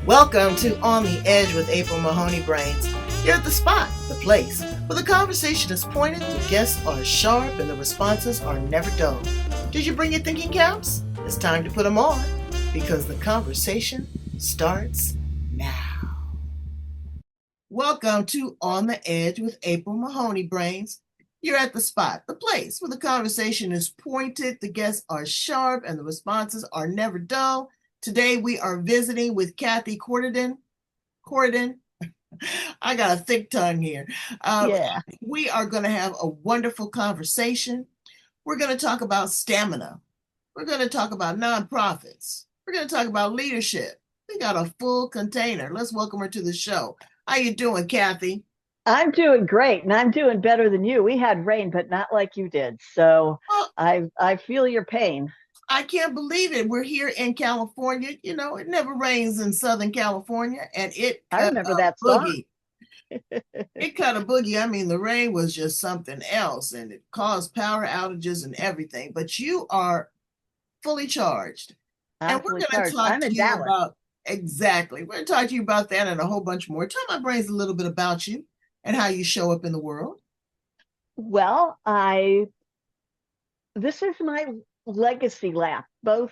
Welcome to On the Edge with April Mahoney Brains. You're at the spot, the place, where the conversation is pointed, the guests are sharp, and the responses are never dull. Did you bring your thinking caps? It's time to put them on, because the conversation starts now. Welcome to On the Edge with April Mahoney Brains. You're at the spot, the place, where the conversation is pointed, the guests are sharp, and the responses are never dull. Today we are visiting with Cathi Coridan. I got a thick tongue here. Yeah. We are going to have a wonderful conversation. We're going to talk about stamina. We're going to talk about nonprofits. We're going to talk about leadership. We got a full container. Let's welcome her to the show. How you doing, Cathi? I'm doing great, and I'm doing better than you. We had rain, but not like you did. So Well, I feel your pain. I can't believe it. We're here in California. You know, it never rains in Southern California, and it I cut remember a that song. boogie. It cut a boogie. I mean, the rain was just something else, and it caused power outages and everything. But you are fully charged. I'm And we're fully going to charged. talk I'm to in you Dallas. about exactly. We're going to talk to you about that and a whole bunch more. Tell my brains a little bit about you and how you show up in the world. Well, I this is my legacy lap, both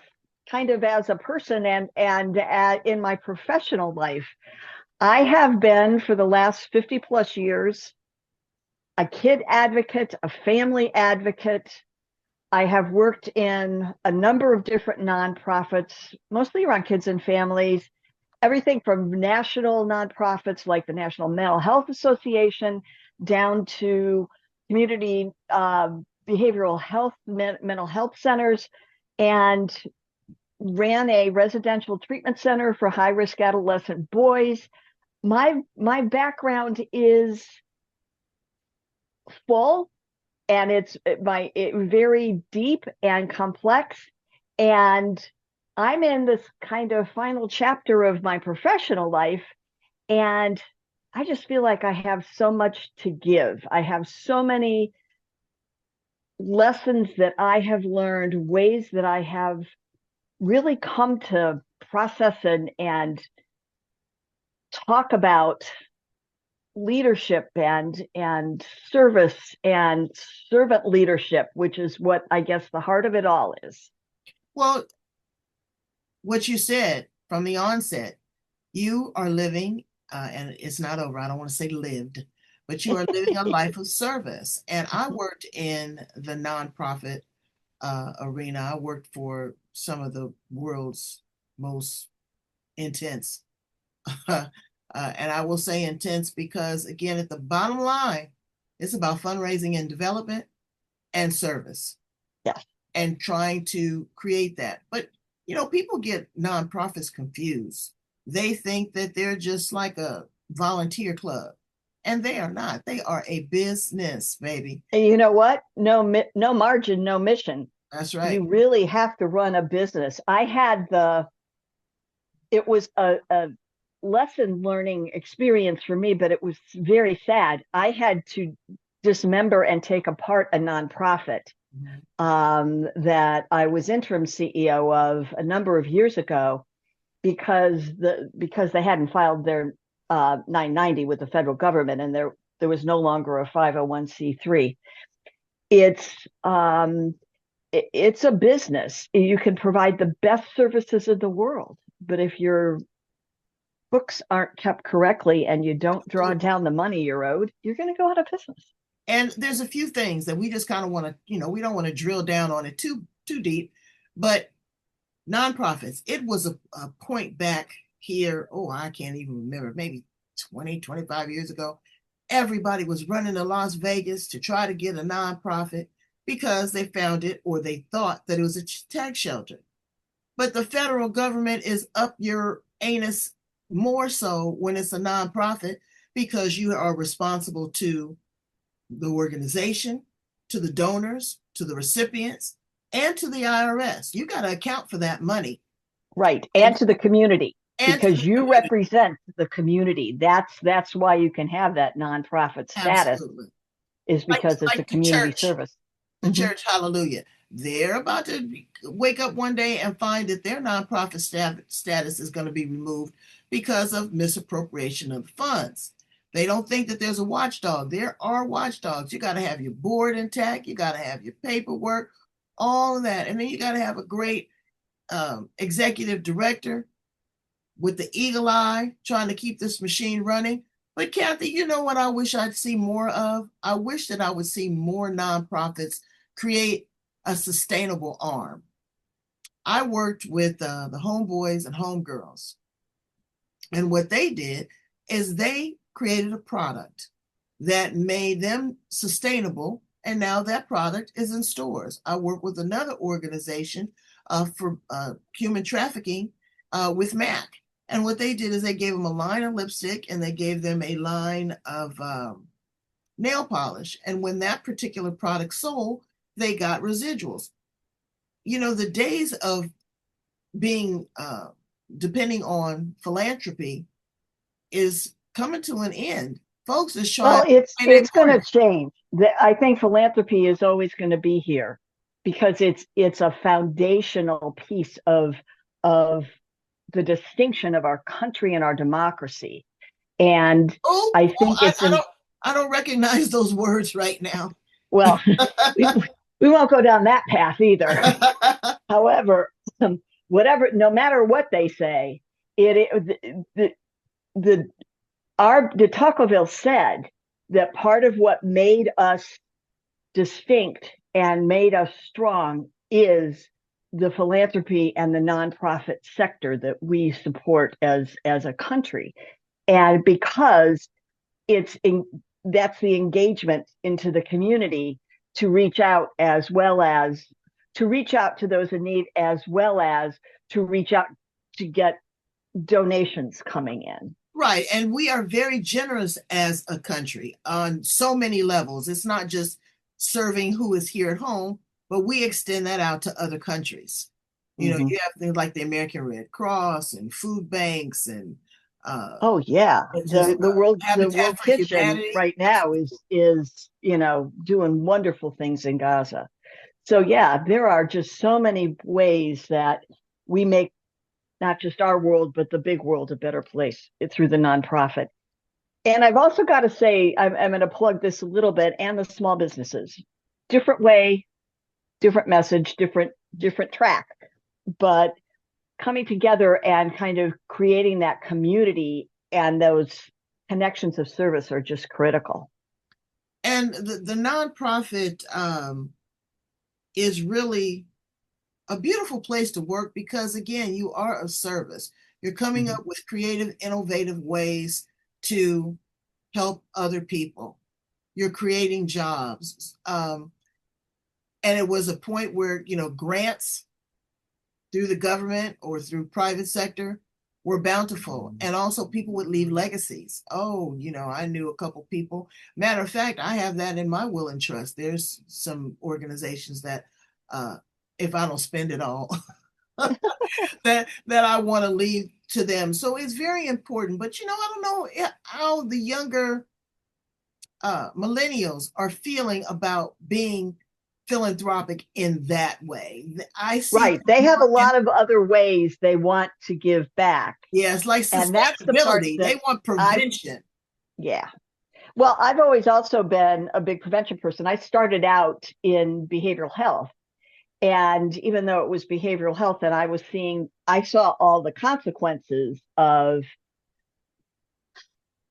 kind of as a person and in my professional life. I have been for the last 50 plus years a kid advocate, a family advocate. I have worked in a number of different nonprofits, mostly around kids and families, everything from national nonprofits like the National Mental Health Association down to community behavioral health, mental health centers, and ran a residential treatment center for high risk adolescent boys. My background is full and it's very deep and complex, and I'm in this kind of final chapter of my professional life, and I just feel like I have so much to give. I have so many lessons that I have learned, ways that I have really come to process and talk about leadership and service and servant leadership, which is what I guess the heart of it all is. Well, what you said from the onset, you are living, and it's not over. I don't want to say lived, but you are living a life of service. And I worked in the nonprofit arena. I worked for some of the world's most intense and I will say intense because, again, at the bottom line, it's about fundraising and development and service Yes. and trying to create that. But, you know, people get nonprofits confused. They think that they're just like a volunteer club, and they are not. They are a business, baby. And you know what? No margin, no mission. That's right. You really have to run a business. It was a lesson learning experience for me, but it was very sad. I had to dismember and take apart a nonprofit that I was interim CEO of a number of years ago because they hadn't filed their 990 with the federal government, and there was no longer a 501c3. It's a business. You can provide the best services in the world, but if your books aren't kept correctly and you don't draw down the money you're owed, you're going to go out of business. And there's a few things that we just kind of want to, we don't want to drill down on it too deep, but nonprofits, it was a point back here, I can't even remember, maybe 20, 25 years ago. Everybody was running to Las Vegas to try to get a nonprofit because they found it or they thought that it was a tax shelter. But the federal government is up your anus more so when it's a nonprofit because you are responsible to the organization, to the donors, to the recipients, and to the IRS. You got to account for that money. Right. And to the community, because you represent the community. That's why you can have that nonprofit status. Absolutely. Is because it's a community service. The church, hallelujah. They're about to wake up one day and find that their nonprofit status is going to be removed because of misappropriation of funds. They don't think that there's a watchdog. There are watchdogs. You got to have your board intact. You got to have your paperwork, all of that. And then you got to have a great executive director with the eagle eye trying to keep this machine running. But Cathi, you know what I wish I'd see more of? I wish that I would see more nonprofits create a sustainable arm. I worked with the homeboys and homegirls. And what they did is they created a product that made them sustainable. And now that product is in stores. I work with another organization for human trafficking with MAC. And what they did is they gave them a line of lipstick and they gave them a line of nail polish. And when that particular product sold, they got residuals. You know, the days of being depending on philanthropy is coming to an end. Folks are Well, showing. it's going to change. I think philanthropy is always going to be here because it's a foundational piece of the distinction of our country and our democracy. And I think I don't recognize those words right now. Well, we won't go down that path either. However, no matter what they say, de Tocqueville said that part of what made us distinct and made us strong is the philanthropy and the nonprofit sector that we support as a country. And because that's the engagement into the community to reach out to those in need, as well as to reach out to get donations coming in. Right. And we are very generous as a country on so many levels. It's not just serving who is here at home, but we extend that out to other countries. You know, you have things like the American Red Cross and food banks and oh yeah, the World Kitchen Humanity right now is doing wonderful things in Gaza. So yeah, there are just so many ways that we make not just our world but the big world a better place through the nonprofit. And I've also got to say, I'm going to plug this a little bit, and the small businesses. Different way, different message, different track, but coming together and kind of creating that community and those connections of service are just critical. And the nonprofit is really a beautiful place to work because, again, you are of service. You're coming up with creative, innovative ways to help other people. You're creating jobs. And it was a point where, grants through the government or through private sector were bountiful. And also people would leave legacies. Oh, I knew a couple people. Matter of fact, I have that in my will and trust. There's some organizations that if I don't spend it all, that I want to leave to them. So it's very important. But I don't know how the younger millennials are feeling about being philanthropic in that way. I see. Right. They have a lot of other ways they want to give back. Yeah, it's like sustainability. And that's the part they want prevention. Yeah. Well, I've always also been a big prevention person. I started out in behavioral health. And even though it was behavioral health, and I saw all the consequences of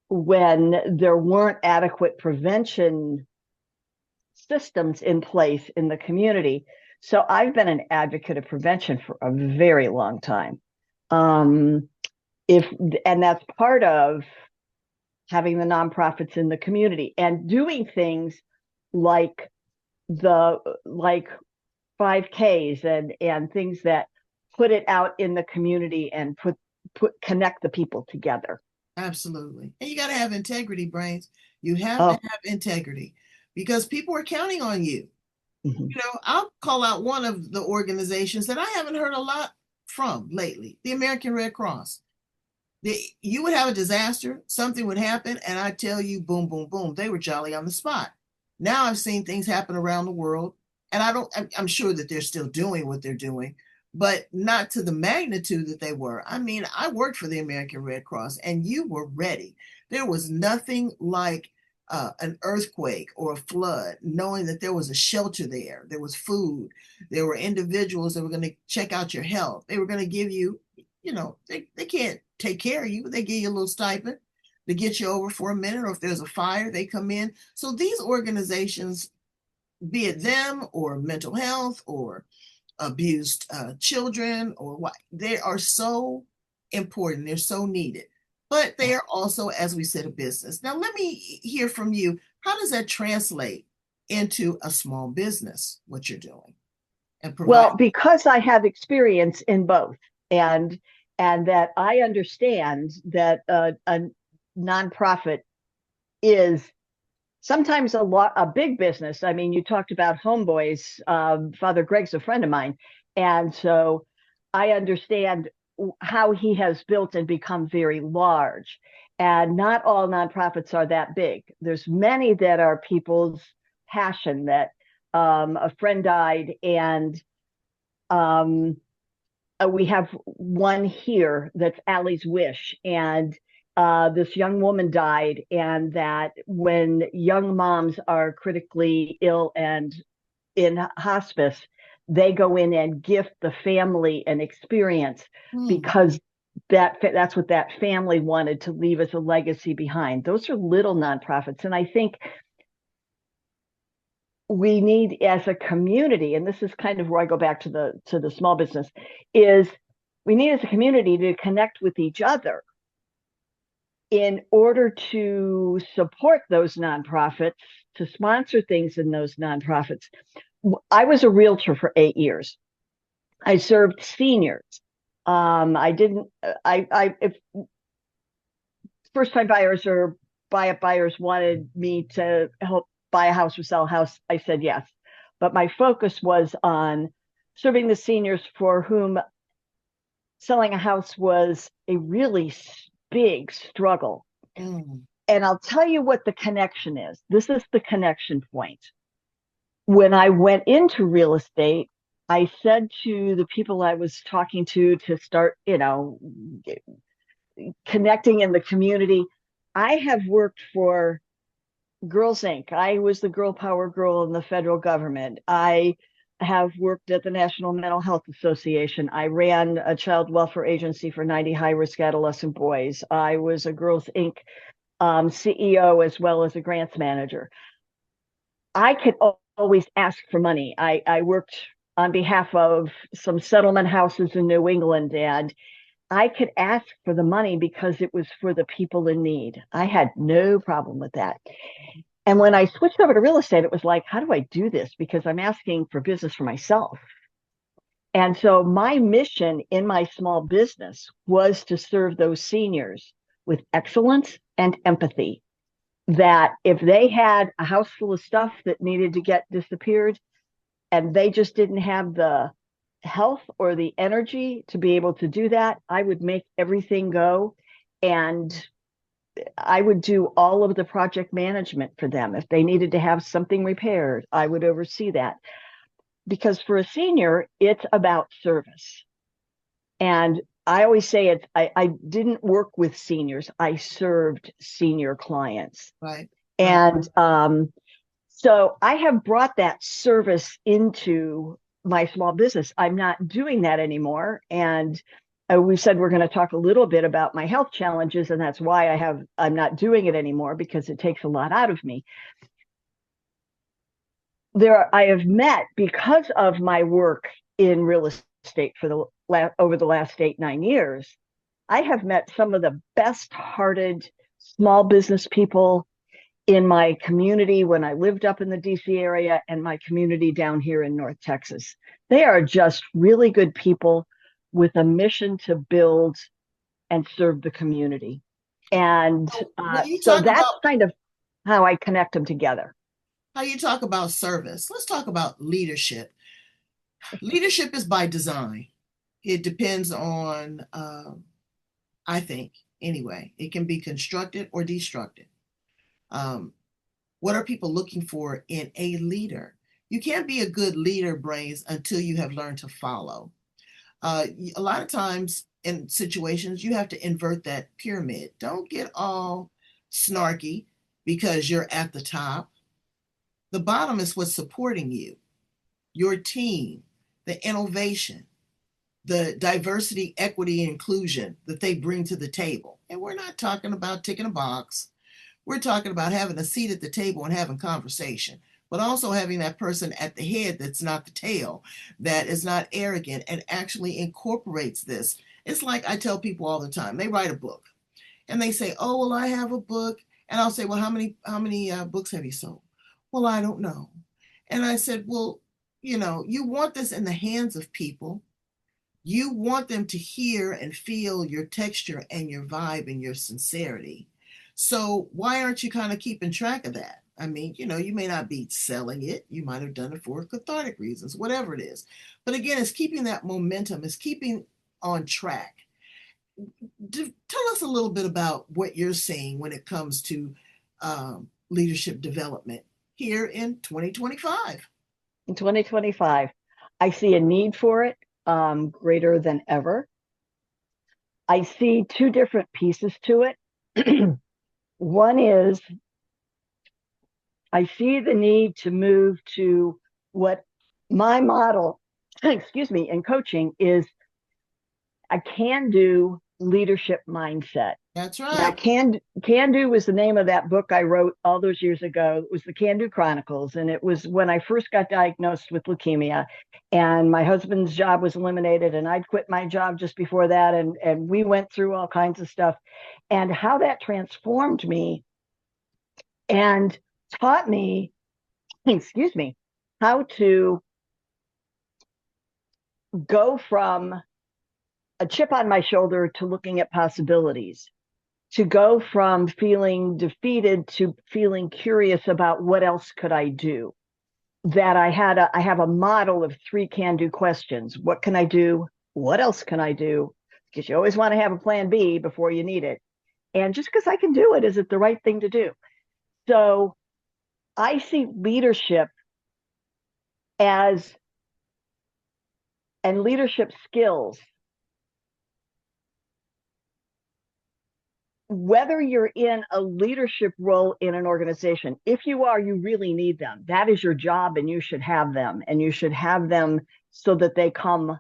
when there weren't adequate prevention systems in place in the community. So I've been an advocate of prevention for a very long time. And that's part of having the nonprofits in the community and doing things like 5Ks and things that put it out in the community and connect the people together. Absolutely. And you got to have integrity, Brains. You have to have integrity because people are counting on you. I'll call out one of the organizations that I haven't heard a lot from lately, the American Red Cross. You would have a disaster, something would happen, and I tell you, boom, boom, boom, they were jolly on the spot. Now I've seen things happen around the world, and I'm sure that they're still doing what they're doing, but not to the magnitude that they were. I mean, I worked for the American Red Cross and you were ready. There was nothing like an earthquake or a flood, knowing that there was a shelter there, there was food, there were individuals that were going to check out your health. They were going to give you, they can't take care of you. They give you a little stipend to get you over for a minute, or if there's a fire, they come in. So these organizations, be it them or mental health or abused children or what, they are so important. They're so needed, but they are also, as we said, a business. Now, let me hear from you. How does that translate into a small business, what you're doing and provide? Well, because I have experience in both, and that I understand that a nonprofit is sometimes a big business. I mean, you talked about Homeboys. Father Greg's a friend of mine, and so I understand how he has built and become very large. And not all nonprofits are that big. There's many that are people's passion. That a friend died, and um, we have one here that's Allie's Wish, and this young woman died, and that when young moms are critically ill and in hospice, they go in and gift the family an experience Hmm. because that's what that family wanted to leave as a legacy behind. Those are little nonprofits, and I think we need as a community, and this is kind of where I go back to the small business, is we need as a community to connect with each other in order to support those nonprofits, to sponsor things in those nonprofits. I was a realtor for 8 years. I served seniors. I didn't. If first time buyers or buy up buyers wanted me to help buy a house or sell a house, I said yes. But my focus was on serving the seniors for whom selling a house was a really big struggle. Mm. And I'll tell you what the connection is. This is the connection point. When I went into real estate, I said to the people I was talking to start, connecting in the community. I have worked for Girls Inc. I was the girl power girl in the federal government. I have worked at the National Mental Health Association. I ran a child welfare agency for 90 high risk adolescent boys. I was a Girls Inc. CEO as well as a grants manager. I could always ask for money. I worked on behalf of some settlement houses in New England, and I could ask for the money because it was for the people in need. I had no problem with that. And when I switched over to real estate, it was like, how do I do this? Because I'm asking for business for myself. And so my mission in my small business was to serve those seniors with excellence and empathy. That if they had a house full of stuff that needed to get disappeared and they just didn't have the health or the energy to be able to do that, I would make everything go, and I would do all of the project management for them. If they needed to have something repaired, I would oversee that. Because for a senior, it's about service. And I always say I didn't work with seniors, I served senior clients. Right. Right. And so I have brought that service into my small business. I'm not doing that anymore. And we said we're going to talk a little bit about my health challenges, and that's why I'm not doing it anymore, because it takes a lot out of me. I have met, because of my work in real estate for over the last 8-9 years, I have met some of the best hearted small business people in my community when I lived up in the DC area and my community down here in North Texas. They are just really good people with a mission to build and serve the community. And So when you so talk that's about kind of how I connect them together. how you talk about service, let's talk about leadership. Leadership is by design. It depends on, I think, anyway, it can be constructed or destructed. Um, what are people looking for in a leader? You can't be a good leader, Brains, until you have learned to follow. A lot of times in situations, you have to invert that pyramid. Don't get all snarky because you're at the top. The bottom is what's supporting you, your team, the innovation, the diversity, equity, and inclusion that they bring to the table. And we're not talking about ticking a box. We're talking about having a seat at the table and having conversation, but also having that person at the head that's not the tail, that is not arrogant and actually incorporates this. It's like I tell people all the time, they write a book and they say, "Oh, well, I have a book." And I'll say, "Well, how many books have you sold?" "Well, I don't know." And I said, "Well, you want this in the hands of people. You want them to hear and feel your texture and your vibe and your sincerity. So why aren't you kind of keeping track of that? I mean, you may not be selling it. You might have done it for cathartic reasons, whatever it is. But again, it's keeping that momentum, it's keeping on track. Tell us a little bit about what you're seeing when it comes to leadership development here in 2025. In 2025, I see a need for it greater than ever. I see two different pieces to it. One is I see the need to move to what my model, excuse me, in coaching is a can-do leadership mindset. That's Now, right. Can Do was the name of that book I wrote all those years ago. It was the Can Do Chronicles, and it was when I first got diagnosed with leukemia, and my husband's job was eliminated, and I'd quit my job just before that, and we went through all kinds of stuff, and how that transformed me and taught me, excuse me, how to go from a chip on my shoulder to looking at possibilities, to go from feeling defeated to feeling curious about what else could I do. That I have a model of three can do questions. What can I do? What else can I do? Because you always want to have a plan B before you need it. And just because I can do it, is it the right thing to do? So I see leadership as and leadership skills, whether you're in a leadership role in an organization. If you are, you really need them. That is your job, and you should have them. And you should have them so that they come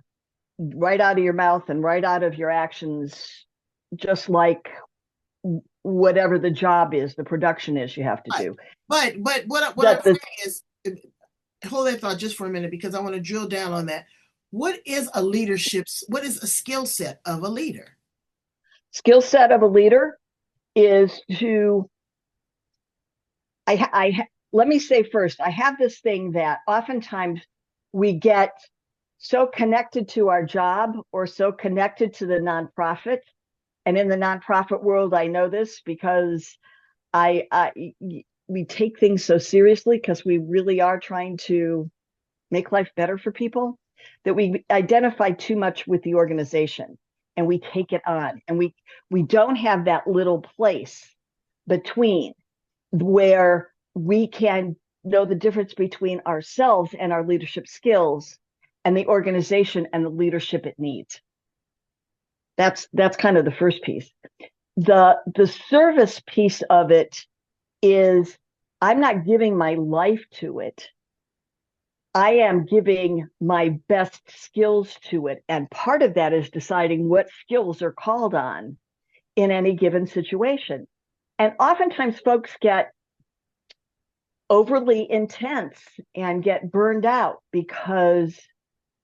right out of your mouth and right out of your actions, just like whatever the job is, the production is you have to Right. do. But what I'm That the saying is, hold that thought just for a minute because I want to drill down on that. What is a skill set of a leader? skill set of a leader is to let me say first, I have this thing that oftentimes we get so connected to our job or so connected to the nonprofit. And in the nonprofit world, I know this because we take things so seriously because we really are trying to make life better for people, that we identify too much with the organization and we take it on, and we don't have that little place between where we can know the difference between ourselves and our leadership skills and the organization and the leadership it needs. That's kind of the first piece. The service piece of it is I'm not giving my life to it. I am giving my best skills to it. And part of that is deciding what skills are called on in any given situation. And oftentimes folks get overly intense and get burned out because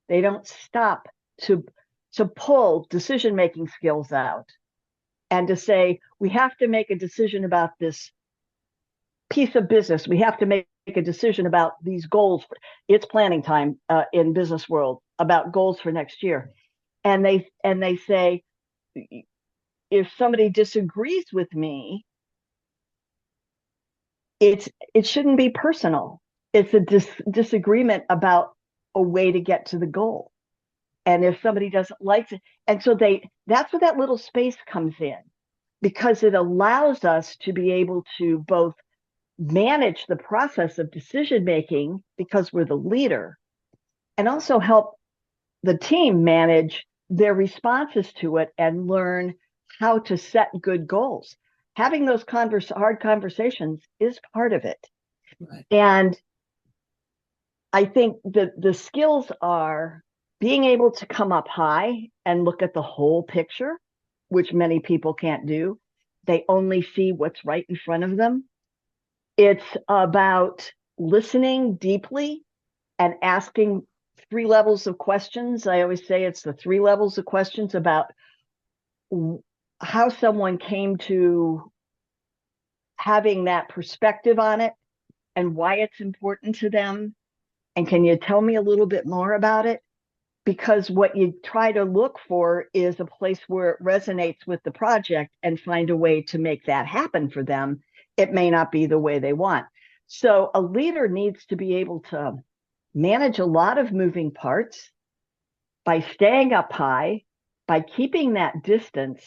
they don't stop to pull decision-making skills out and to say, we have to make a decision about this piece of business. We have to make a decision about these goals. It's planning time in business world about goals for next year. And they say, if somebody disagrees with me, it shouldn't be personal. It's a disagreement about a way to get to the goal. And if somebody doesn't like it, and so that's where that little space comes in, because it allows us to be able to both manage the process of decision making because we're the leader, and also help the team manage their responses to it and learn how to set good goals. Having those hard conversations is part of it. Right. And I think that the skills are being able to come up high and look at the whole picture, which many people can't do. They only see what's right in front of them. It's about listening deeply and asking 3 levels of questions. I always say it's the 3 levels of questions about how someone came to having that perspective on it and why it's important to them. And can you tell me a little bit more about it? Because what you try to look for is a place where it resonates with the project and find a way to make that happen for them. It may not be the way they want. So a leader needs to be able to manage a lot of moving parts by staying up high, by keeping that distance,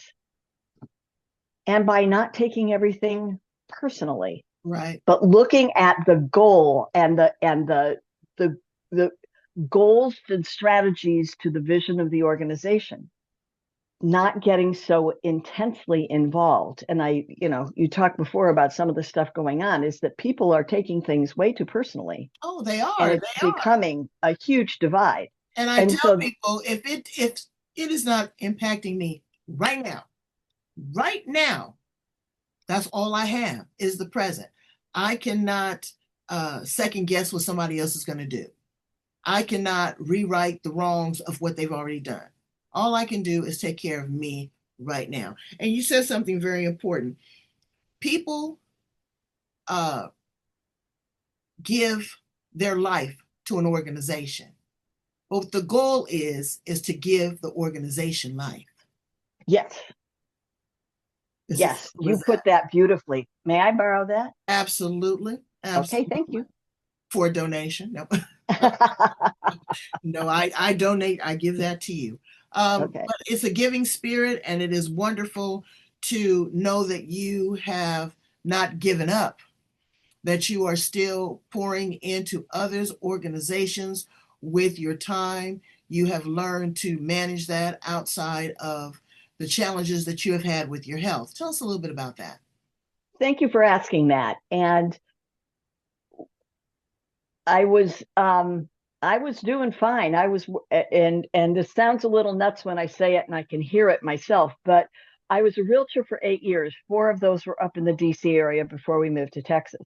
and by not taking everything personally. Right. But looking at the goal and the goals and strategies to the vision of the organization, not getting so intensely involved. And you talked before about some of the stuff going on is that people are taking things way too personally. Oh, they are. And it's becoming a huge divide. And I tell people, if it is not impacting me right now, that's all I have is the present. I cannot second guess what somebody else is going to do. I cannot rewrite the wrongs of what they've already done. All I can do is take care of me right now. And you said something very important. People give their life to an organization. But the goal is to give the organization life. Yes. Yes, you put that beautifully. May I borrow that? Absolutely. Okay, thank you. For a donation. No, no, I donate. I give that to you. Okay. But it's a giving spirit, and it is wonderful to know that you have not given up, that you are still pouring into others' organizations with your time. You have learned to manage that outside of the challenges that you have had with your health. Tell us a little bit about that. Thank you for asking that. And I was doing fine. And this sounds a little nuts when I say it, and I can hear it myself, but I was a realtor for 8 years. 4 of those were up in the DC area before we moved to Texas.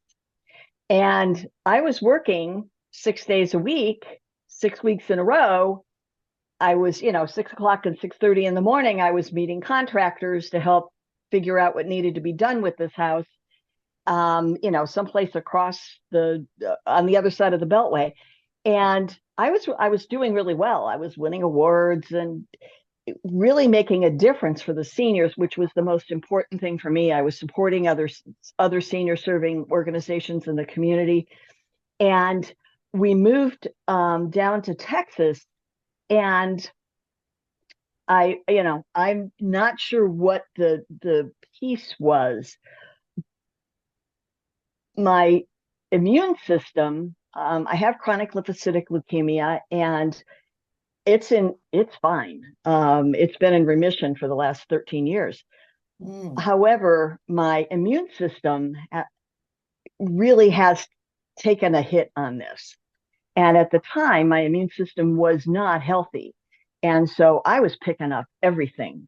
And I was working 6 days a week, 6 weeks in a row. I was, 6 o'clock and 6:30 in the morning, I was meeting contractors to help figure out what needed to be done with this house, someplace across on the other side of the Beltway. And I was doing really well. I was winning awards and really making a difference for the seniors, which was the most important thing for me. I was supporting other senior serving organizations in the community. And we moved down to Texas. And I'm not sure what the piece was. My immune system, I have chronic lymphocytic leukemia, and it's fine. It's been in remission for the last 13 years. However, my immune system really has taken a hit on this. And at the time, my immune system was not healthy. And so I was picking up everything.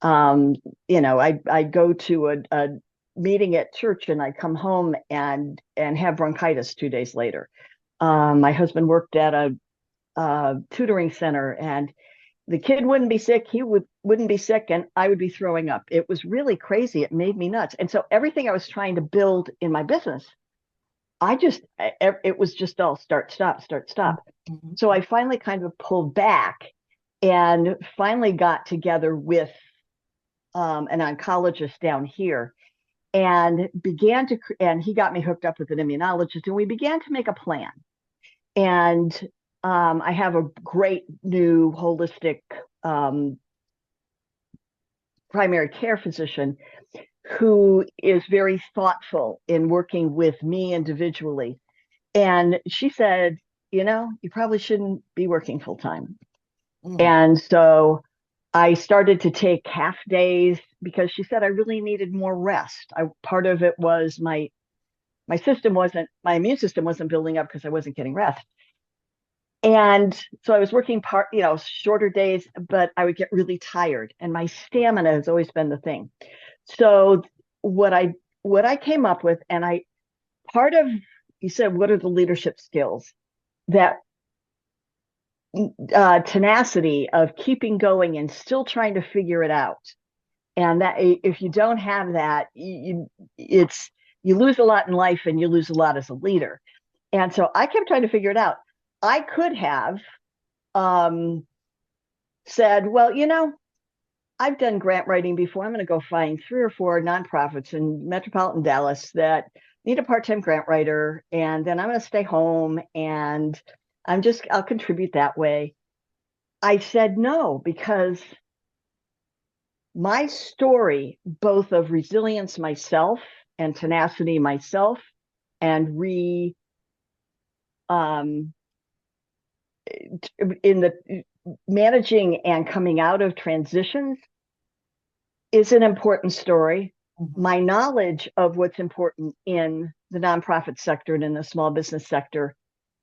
I'd go to a meeting at church and I'd come home and have bronchitis 2 days later. My husband worked at a tutoring center, and the kid wouldn't be sick. He wouldn't be sick, and I would be throwing up. It was really crazy. It made me nuts. And so everything I was trying to build in my business, it was just all start, stop, start, stop. Mm-hmm. So I finally kind of pulled back and finally got together with an oncologist down here and and he got me hooked up with an immunologist, and we began to make a plan. And I have a great new holistic primary care physician who is very thoughtful in working with me individually. And she said, you probably shouldn't be working full time. Mm. And so I started to take half days because she said I really needed more rest. Part of it was my immune system wasn't building up because I wasn't getting rest. And so I was working shorter days, but I would get really tired, and my stamina has always been the thing. So what I what I came up with, and I part of you said, what are the leadership skills? That tenacity of keeping going and still trying to figure it out. And that if you don't have that, you lose a lot in life and you lose a lot as a leader. And so I kept trying to figure it out. I could have um, said, well, I've done grant writing before. I'm going to go find 3 or 4 nonprofits in metropolitan Dallas that need a part-time grant writer, and then I'm going to stay home and I'll contribute that way. I said no, because my story, both of resilience myself and tenacity myself, and um, in the managing and coming out of transitions, is an important story. Mhm. My knowledge of what's important in the nonprofit sector and in the small business sector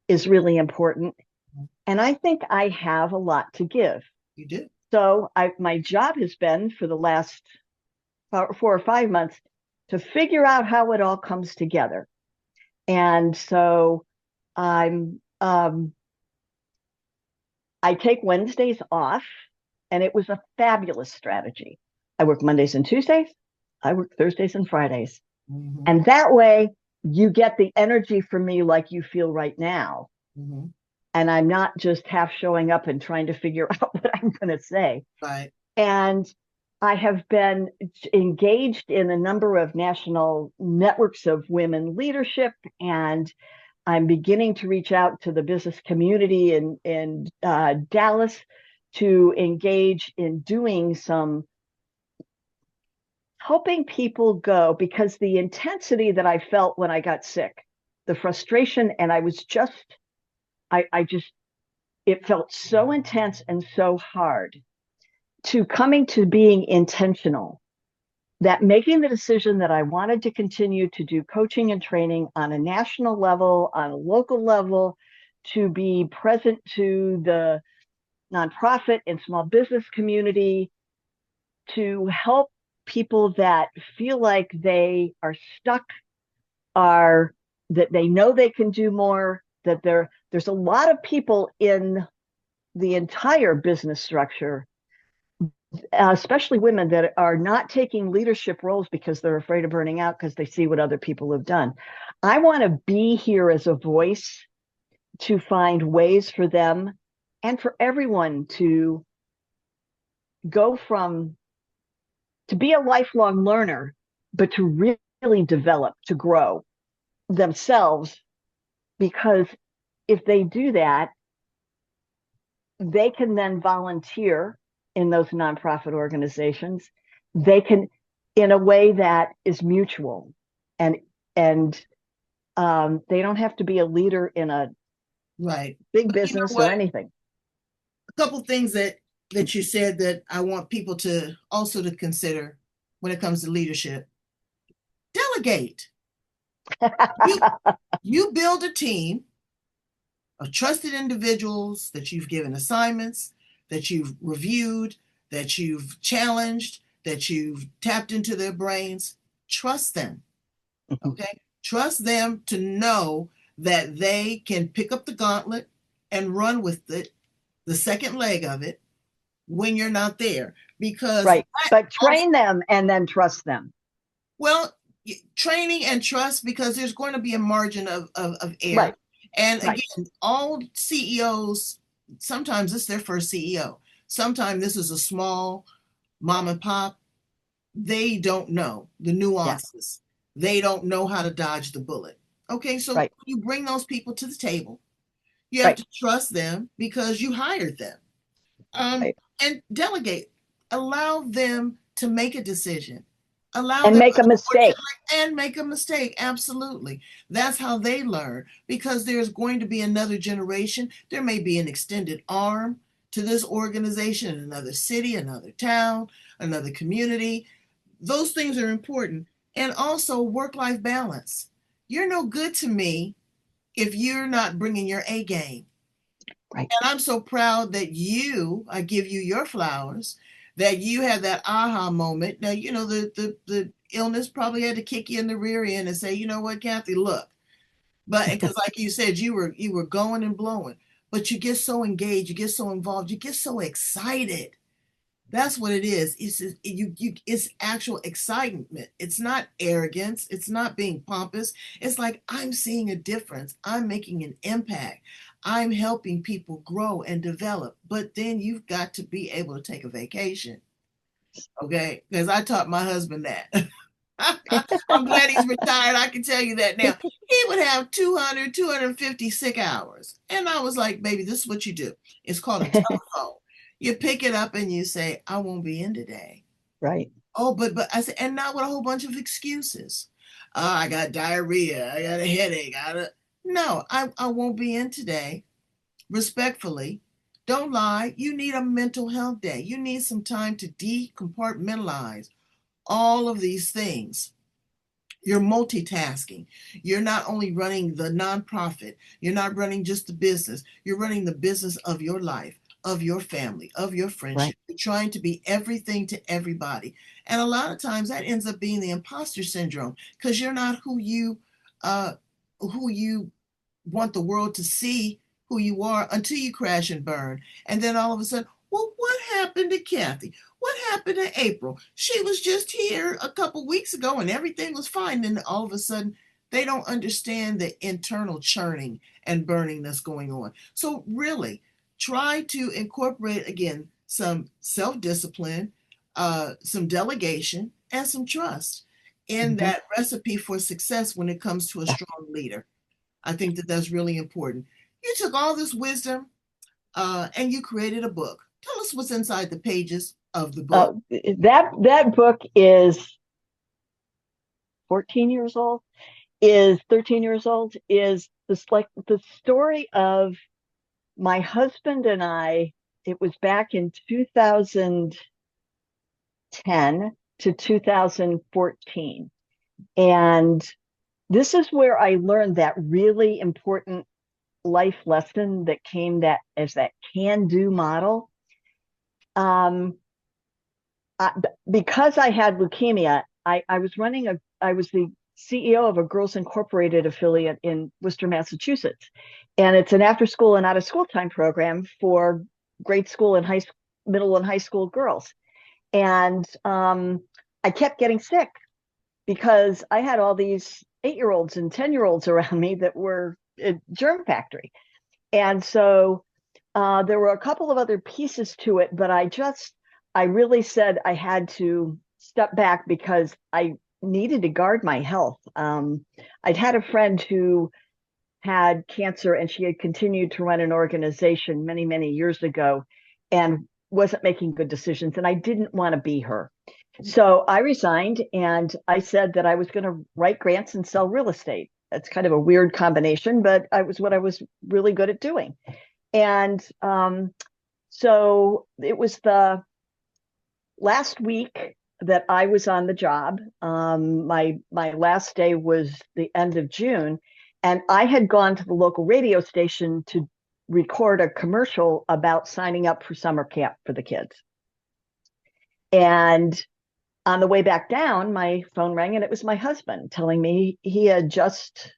is really important. Mhm. And I think I have a lot to give. You do. So my job has been for the last 4 or 5 months to figure out how it all comes together. And so I'm I take Wednesdays off, and it was a fabulous strategy. I work Mondays and Tuesdays. I work Thursdays and Fridays. Hmm. And that way you get the energy from me like you feel right now. Hmm. And I'm not just half showing up and trying to figure out what I'm going to say. Right. And I have been engaged in a number of national networks of women leadership, and I'm beginning to reach out to the business community in Dallas to engage in doing some helping people go, because the intensity that I felt when I got sick, the frustration, and I just, it felt so intense and so hard, to coming to being intentional, that making the decision that I wanted to continue to do coaching and training on a national level, on a local level, to be present to the nonprofit and small business community, to help people that feel like they are stuck, are that they know they can do more, that there's a lot of people in the entire business structure, especially women, that are not taking leadership roles because they're afraid of burning out because they see what other people have done. I want to be here as a voice to find ways for them and for everyone to go from to be a lifelong learner, but to really develop, to grow themselves. Because if they do that, they can then volunteer in those nonprofit organizations. They can, in a way that is mutual, and and they don't have to be a leader in a Right. big But you know business or what? anything. A couple things that you said that I want people to also to consider when it comes to leadership. Delegate. You you build a team of trusted individuals that you've given assignments, that you've reviewed, that you've challenged, that you've tapped into their brains. Trust them. Okay. Trust them to know that they can pick up the gauntlet and run with it, the second leg of it, when you're not there. Because Right. that But also, train them and then trust them. well, training and trust, because there's going to be a margin of error. Right. And Right. again, all CEOs, sometimes it's their first CEO. Sometimes this is a small mom and pop. They don't know the Yeah. nuances. They don't know how to dodge the bullet. Okay, so Right. you bring those people to the table. You have Right. to trust them because you hired them. Um, Right. and delegate. Allow them to make a decision. Allow And them, make a mistake. and make a mistake. Absolutely. That's how they learn, because there's going to be another generation. There may be an extended arm to this organization in another city, another town, another community. Those things are important. And also work-life balance. You're no good to me if you're not bringing your A game. Right. And I'm so proud that I give you your flowers, that you had that aha moment. Now, the illness probably had to kick you in the rear end and say, you know what, Cathi, look. But because like you said, you were going and blowing, but you get so engaged, you get so involved, you get so excited. That's what it is. It's actual excitement. It's not arrogance. It's not being pompous. It's like I'm seeing a difference. I'm making an impact. I'm helping people grow and develop. But then you've got to be able to take a vacation. Okay? Because I taught my husband that. I'm glad he's retired. I can tell you that now. He would have 200, 250 sick hours. And I was like, baby, this is what you do. It's called a telephone. You pick it up and you say, I won't be in today. Right. Oh, but I said, and not with a whole bunch of excuses. I got diarrhea. I got a headache. No, I won't be in today. Respectfully, don't lie. You need a mental health day. You need some time to decompartmentalize all of these things. You're multitasking. You're not only running the nonprofit, you're not running just the business, you're running the business of your life, of your family, of your friendship. Right. You're trying to be everything to everybody. And a lot of times that ends up being the imposter syndrome because you're not who you want the world to see who you are until you crash and burn. And then all of a sudden, well, what happened to Cathi? What happened to April? She was just here a couple weeks ago and everything was fine. And all of a sudden, they don't understand the internal churning and burning that's going on. So, really, try to incorporate again some self discipline, some delegation, and some trust in Mm-hmm. that recipe for success when it comes to a strong leader. I think that that's really important. You took all this wisdom and you created a book. Tell us what's inside the pages of the book. That book is 14 years old, is 13 years old, is this like the story of my husband and I. It was back in 2010 to 2014. And this is where I learned that really important life lesson that came that as that can-do model. Um, because I had leukemia, I was the CEO of a Girls Incorporated affiliate in Worcester, Massachusetts. And it's an after school and out of school time program for grade school and middle and high school girls. And I kept getting sick because I had all these 8-year-olds and 10-year-olds around me that were a germ factory. And so there were a couple of other pieces to it, but I really said I had to step back because I needed to guard my health. I'd had a friend who had cancer and she had continued to run an organization many, many years ago and wasn't making good decisions. And I didn't want to be her. So I resigned and I said that I was going to write grants and sell real estate. That's kind of a weird combination, but I was what I was really good at doing. And so it was the last week that I was on the job. My last day was the end of June, and I had gone to the local radio station to record a commercial about signing up for summer camp for the kids. And on the way back down, my phone rang, and it was my husband telling me he had just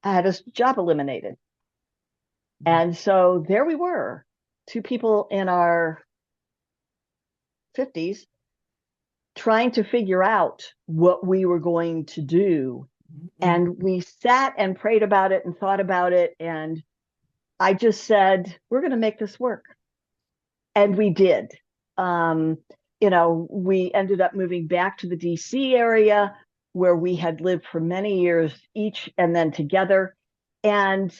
had his job eliminated. And so there we were, two people in our 50s trying to figure out what we were going to do. And we sat and prayed about it and thought about it. And I just said, we're going to make this work. And we did. We ended up moving back to the DC area where we had lived for many years each and then together. And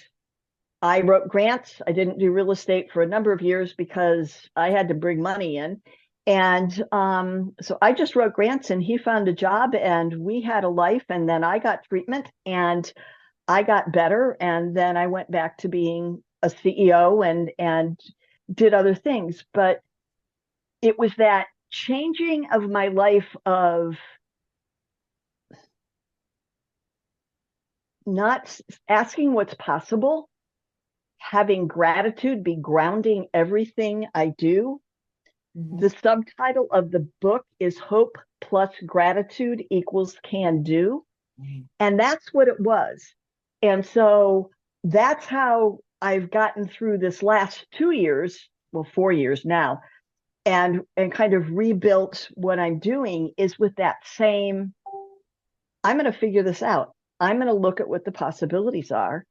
I wrote grants. I didn't do real estate for a number of years because I had to bring money in. And so I just wrote grants and he found a job and we had a life. And then I got treatment and I got better. And then I went back to being a CEO and did other things, but it was that changing of my life of not asking what's possible, having gratitude be grounding everything I do. The subtitle of the book is Hope Plus Gratitude Equals Can Do. And that's what it was. And so that's how I've gotten through this last 2 years, well, 4 years now, and kind of rebuilt what I'm doing is with that same, I'm going to figure this out. I'm going to look at what the possibilities are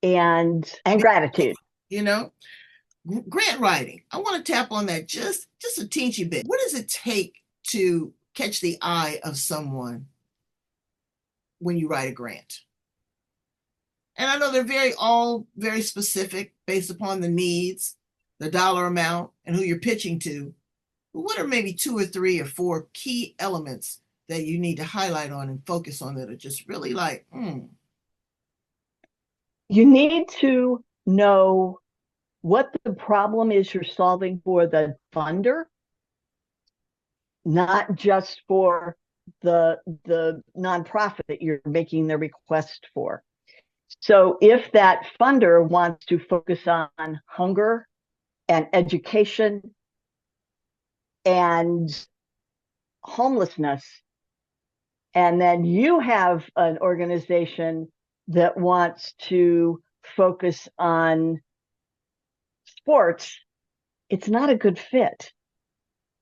and gratitude. You know, grant writing. I want to tap on that just a teensy bit. What does it take to catch the eye of someone when you write a grant? And I know they're all very specific based upon the needs, the dollar amount, and who you're pitching to. But what are maybe 2 or 3 or 4 key elements that you need to highlight on and focus on that are just really like, You need to know what the problem is you're solving for the funder, not just for the nonprofit that you're making the request for. So if that funder wants to focus on hunger and education and homelessness, and then you have an organization that wants to focus on sports, it's not a good fit.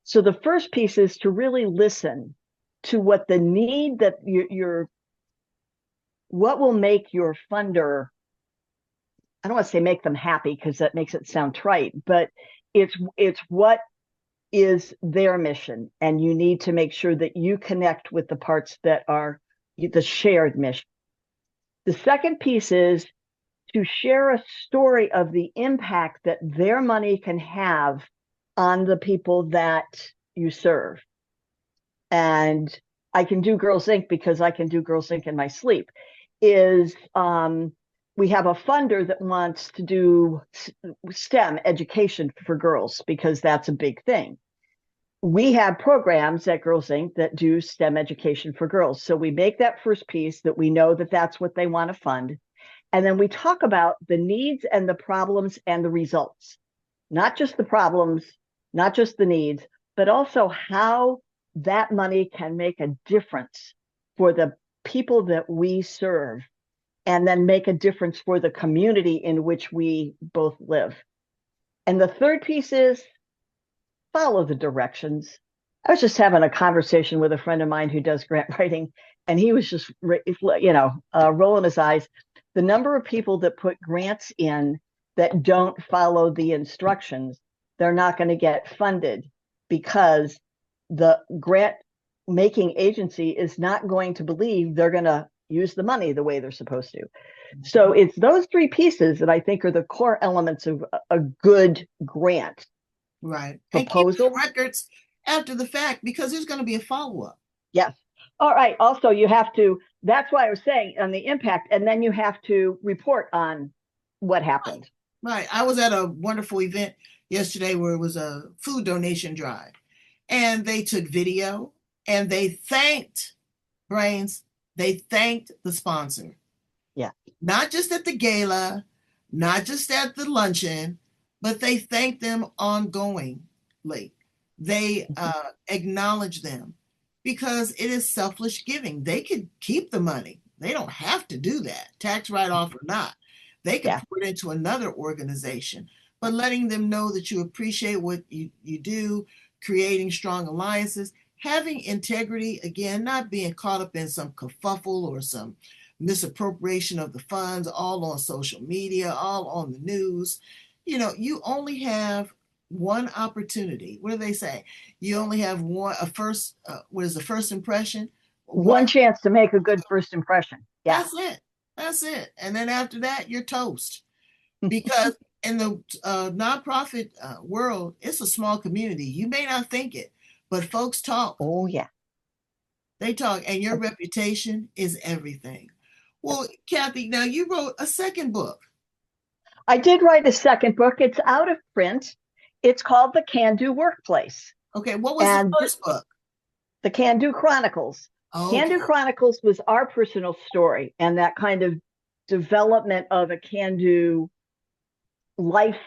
So the first piece is to really listen to what the need that what will make your funder, I don't want to say make them happy because that makes it sound trite, but it's what is their mission. And you need to make sure that you connect with the parts that are the shared mission. The second piece is to share a story of the impact that their money can have on the people that you serve. And I can do Girls Inc. because I can do Girls Inc. in my sleep. We have a funder that wants to do STEM education for girls because that's a big thing. We have programs at Girls Inc. that do STEM education for girls. So we make that first piece that we know that that's what they want to fund. And then we talk about the needs and the problems and the results, not just the problems, not just the needs, but also how that money can make a difference for the people that we serve, and then make a difference for the community in which we both live. And the third piece is follow the directions. I was just having a conversation with a friend of mine who does grant writing, and he was just, rolling his eyes. The number of people that put grants in that don't follow the instructions, they're not going to get funded because the grant making agency is not going to believe they're going to use the money the way they're supposed to. So it's those 3 pieces that I think are the core elements of a good grant. Right. Proposal. And keep records after the fact because there's going to be a follow-up. Yes. All right. Also, you have to, that's why I was saying on the impact, and then you have to report on what happened. Right. I was at a wonderful event yesterday where it was a food donation drive, and they took video and they thanked they thanked the sponsor. Yeah. Not just at the gala, not just at the luncheon, but they thanked them ongoingly. They acknowledge them because it is selfless giving. They could keep the money. They don't have to do that, tax write-off or not. They can put it into another organization, but letting them know that you appreciate what you do, creating strong alliances, having integrity, again, not being caught up in some kerfuffle or some misappropriation of the funds, all on social media, all on the news. You only have one opportunity. What do they say? You only have what is the first impression? One chance to make a good first impression. Yeah. That's it. And then after that, you're toast. Because in the nonprofit world, it's a small community. You may not think it, but folks talk. Oh, yeah. They talk, and your reputation is everything. Well, Cathi, now you wrote a second book. I did write a second book. It's out of print. It's called The Can Do Workplace. Okay, what was the And first book? The Can Do Chronicles. Can Okay. Do Chronicles was our personal story and that kind of development of a can do life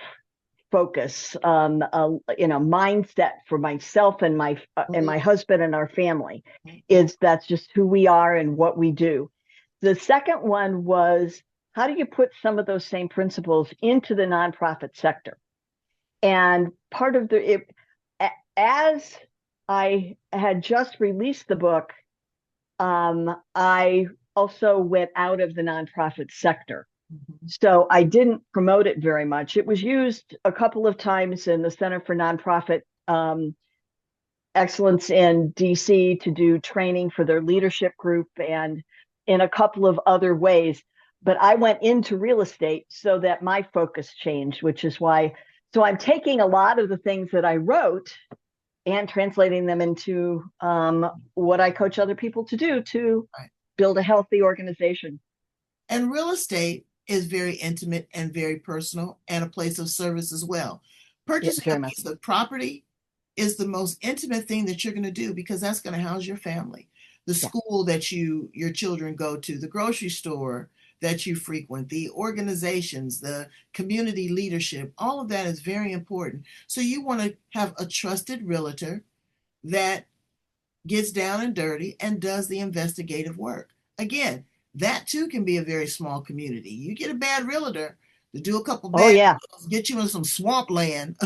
focus, mindset for myself and my husband and our family. Mhm. Is that's just who we are and what we do. The second one was how do you put some of those same principles into the nonprofit sector? And part of as I had just released the book, I also went out of the nonprofit sector. Mhm. So I didn't promote it very much. It was used a couple of times in the Center for Nonprofit Excellence in DC to do training for their leadership group and in a couple of other ways. But I went into real estate so that my focus changed, which is why. So I'm taking a lot of the things that I wrote and translating them into what I coach other people to do to Right. build a healthy organization. And real estate is very intimate and very personal and a place of service as well. Yeah, Purchasing a very much. piece of property is the most intimate thing that you're going to do because that's going to house your family. The Yeah. school that your children go to, the grocery store that you frequent, the organizations, the community leadership, all of that is very important. So you want to have a trusted realtor that gets down and dirty and does the investigative work. Again, that too can be a very small community. You get a bad realtor to do a couple Oh bad yeah. deals, get you in some swamp land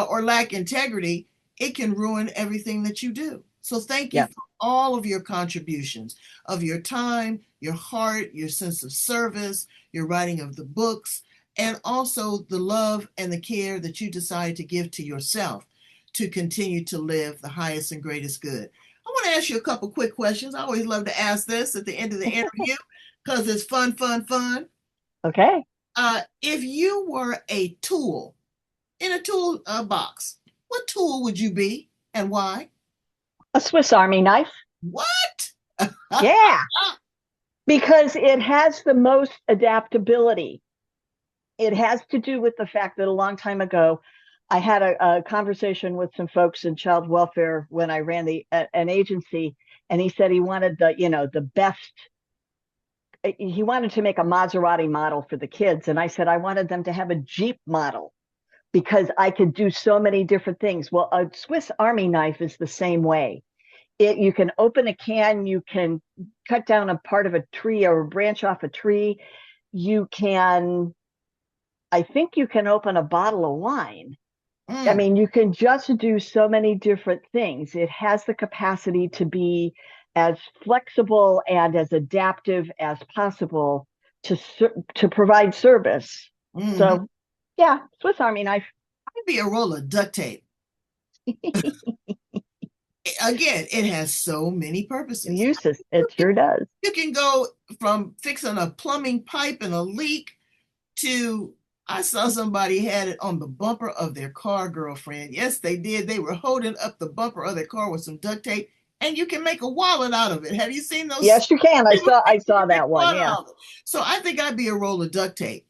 or lack integrity, it can ruin everything that you do. So thank you Yeah. for all of your contributions of your time, your heart, your sense of service, your writing of the books, and also the love and the care that you decide to give to yourself to continue to live the highest and greatest good. I want to ask you a couple quick questions. I always love to ask this at the end of the interview because it's fun, fun, fun. Okay. If you were a tool in a tool box, what tool would you be and why? A Swiss Army knife. What? Yeah. Because it has the most adaptability. It has to do with the fact that a long time ago, I had a conversation with some folks in child welfare when I ran an agency, and he said he wanted the best. He wanted to make a Maserati model for the kids, and I said I wanted them to have a Jeep model because I could do so many different things. Well, a Swiss Army knife is the same way. You can open a can, you can cut down a part of a tree or a branch off a tree. You can, I think you can open a bottle of wine. I Mm, mean, you can just do so many different things. It has the capacity to be as flexible and as adaptive as possible to to provide service. mhm. So, yeah, Swiss Army knife. I'd be a roll of duct tape. Again, it has so many purposes. Uses You it can, sure does. you can go from fixing a plumbing pipe and a leak to I saw somebody had it on the bumper of their car, girlfriend. Yes, they did. They were holding up the bumper of their car with some duct tape, and you can make a wallet out of it. Have you seen those? Yes, you can. I You saw can make that a one. wallet Yeah. out of it. So I think I'd be a roll of duct tape.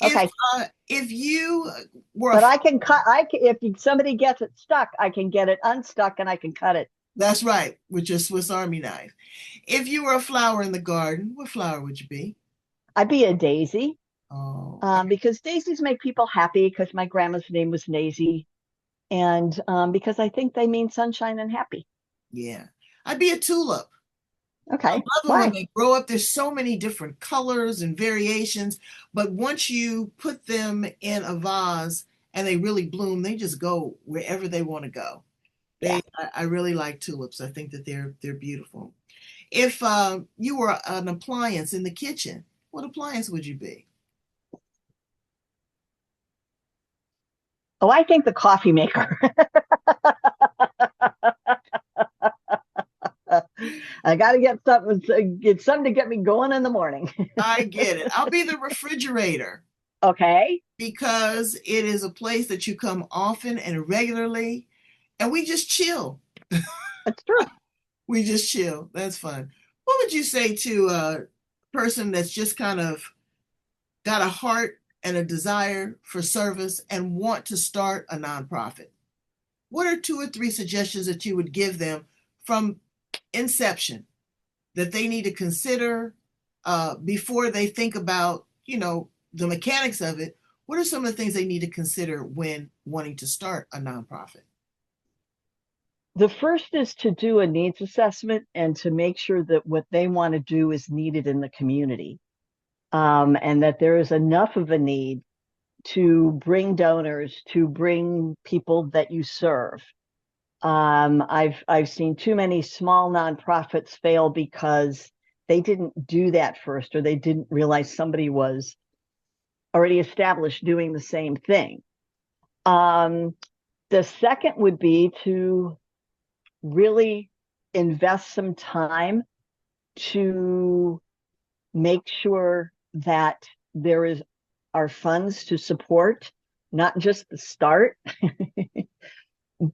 If Okay. if you were a But I can cut. If somebody gets it stuck, I can get it unstuck and I can cut it. that's right, with your Swiss Army knife. If you were a flower in the garden, what flower would you be? I'd be a daisy, Oh, because daisies make people happy. Because my grandma's name was Daisy, and because I think they mean sunshine and happy. yeah. I'd be a tulip. I Okay. love them when Why? they grow up. There's so many different colors and variations, but once you put them in a vase and they really bloom, they just go wherever they want to go. Yeah. I really like tulips. I think that they're beautiful. If you were an appliance in the kitchen, what appliance would you be? Oh, I think the coffee maker. I got to get something to get me going in the morning. I get it. I'll be the refrigerator Okay. because it is a place that you come often and regularly, and we just chill. That's true. We just chill. That's fun. What would you say to a person that's just kind of got a heart and a desire for service and want to start a nonprofit, what are 2 or 3 suggestions that you would give them from inception that they need to consider before they think about, the mechanics of it? What are some of the things they need to consider when wanting to start a nonprofit? The first is to do a needs assessment and to make sure that what they want to do is needed in the community, and that there is enough of a need to bring donors, to bring people that you serve. I've seen too many small nonprofits fail because they didn't do that first, or they didn't realize somebody was already established doing the same thing. The second would be to really invest some time to make sure that there are funds to support not just the start,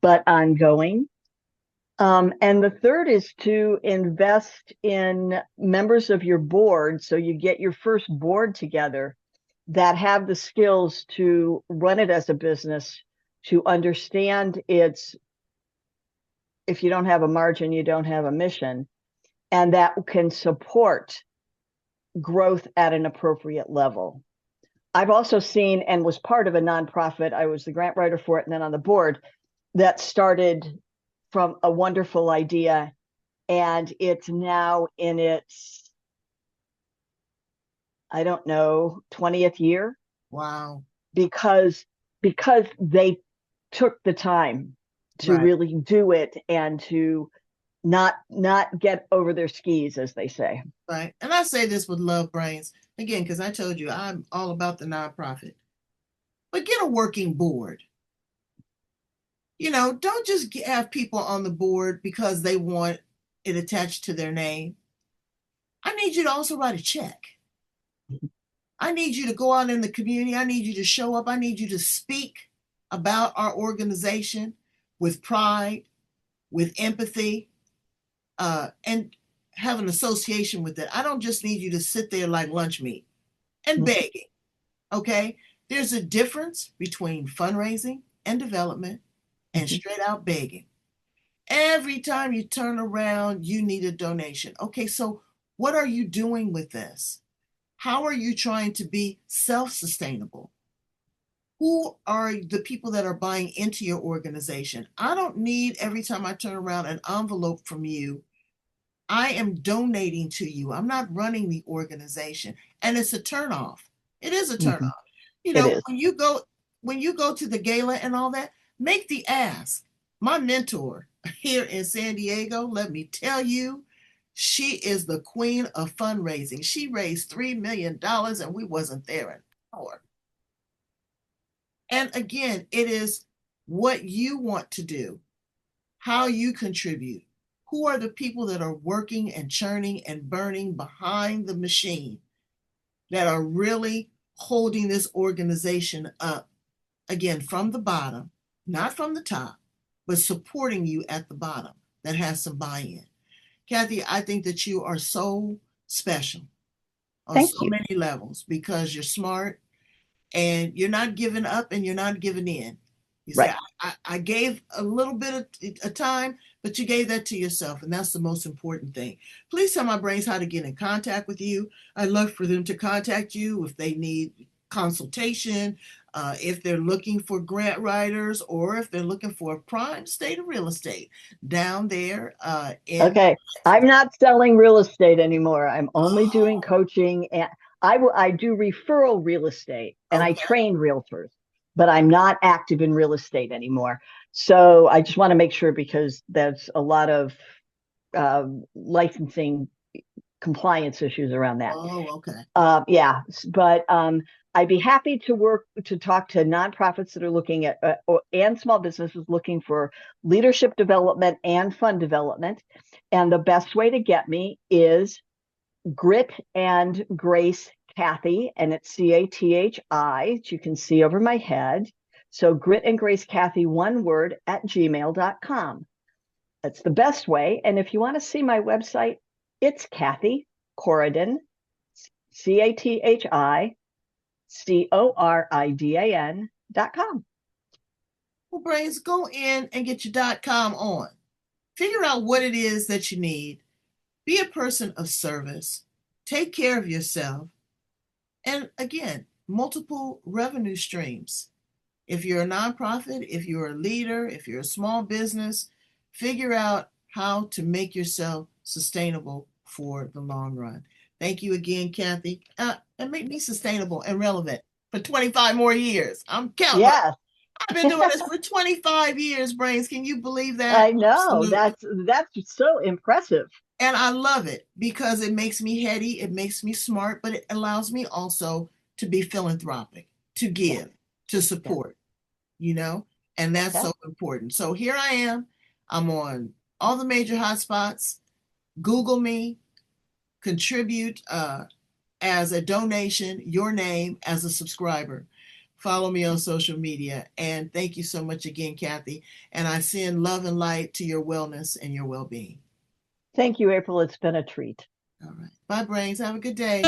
but ongoing. And the third is to invest in members of your board, so you get your first board together that have the skills to run it as a business, to understand its, if you don't have a margin, you don't have a mission, and that can support growth at an appropriate level. I've also seen and was part of a nonprofit. I was the grant writer for it and then on the board, that started from a wonderful idea, and it's now in its, I don't know, 20th year. Wow. Because they took the time to really do it and to not get over their skis, as they say. Right. And I say this with love, brains, again, because I told you I'm all about the nonprofit. But get a working board. Don't just have people on the board because they want it attached to their name. I need you to also write a check. I need you to go out in the community. I need you to show up. I need you to speak about our organization with pride, with empathy, and have an association with it. I don't just need you to sit there like lunch meat and begging. Okay? There's a difference between fundraising and development and straight out begging. Every time you turn around, you need a donation. Okay, so what are you doing with this? How are you trying to be self-sustainable? Who are the people that are buying into your organization? I don't need, every time I turn around, an envelope from you. I am donating to you. I'm not running the organization. And it's a turnoff. It is a turnoff. When you go to the gala and all that, make the ask. My mentor here in San Diego, let me tell you, she is the queen of fundraising. She raised $3 million and we wasn't there an hour. And again, it is what you want to do, how you contribute. Who are the people that are working and churning and burning behind the machine that are really holding this organization up, again, from the bottom, not from the top, but supporting you at the bottom, that has some buy-in. Cathi, I think that you are so special on so many levels because you're smart and you're not giving up and you're not giving in. You say, I gave a little bit of time, but you gave that to yourself, and that's the most important thing. Please tell my brains how to get in contact with you. I'd love for them to contact you if they need consultation, if they're looking for grant writers, or if they're looking for a prime state of real estate down there. Okay, I'm not selling real estate anymore. I'm only doing coaching, and I do referral real estate, and I train realtors, but I'm not active in real estate anymore. So I just want to make sure, because there's a lot of licensing compliance issues around that. Oh, okay. Yeah, but I'd be happy to talk to nonprofits that are looking at and small businesses looking for leadership development and fund development. And the best way to get me is Grit and Grace Cathi, and it's Cathi, which you can see over my head. So Grit and Grace Cathi, one word, @gmail.com. That's the best way. And if you want to see my website, it's Cathi Coridan, Cathi Coridan.com. Well, Brains, go in and get your .com on. Figure out what it is that you need. Be a person of service. Take care of yourself. And again, multiple revenue streams. If you're a nonprofit, if you're a leader, if you're a small business, figure out how to make yourself sustainable for the long run. Thank you again, Cathi. And make me sustainable and relevant for 25 more years. I'm counting. Yes. I've been doing this for 25 years, Brains. Can you believe that? I know. Absolutely. That's so impressive. And I love it because it makes me heady, it makes me smart, but it allows me also to be philanthropic, to give, to support, and that's so important. So here I am. I'm on all the major hotspots. Google me, contribute as a donation, your name as a subscriber. Follow me on social media. And thank you so much again, Cathi. And I send love and light to your wellness and your well-being. Thank you, April. It's been a treat. All right. Bye, Brains. Have a good day.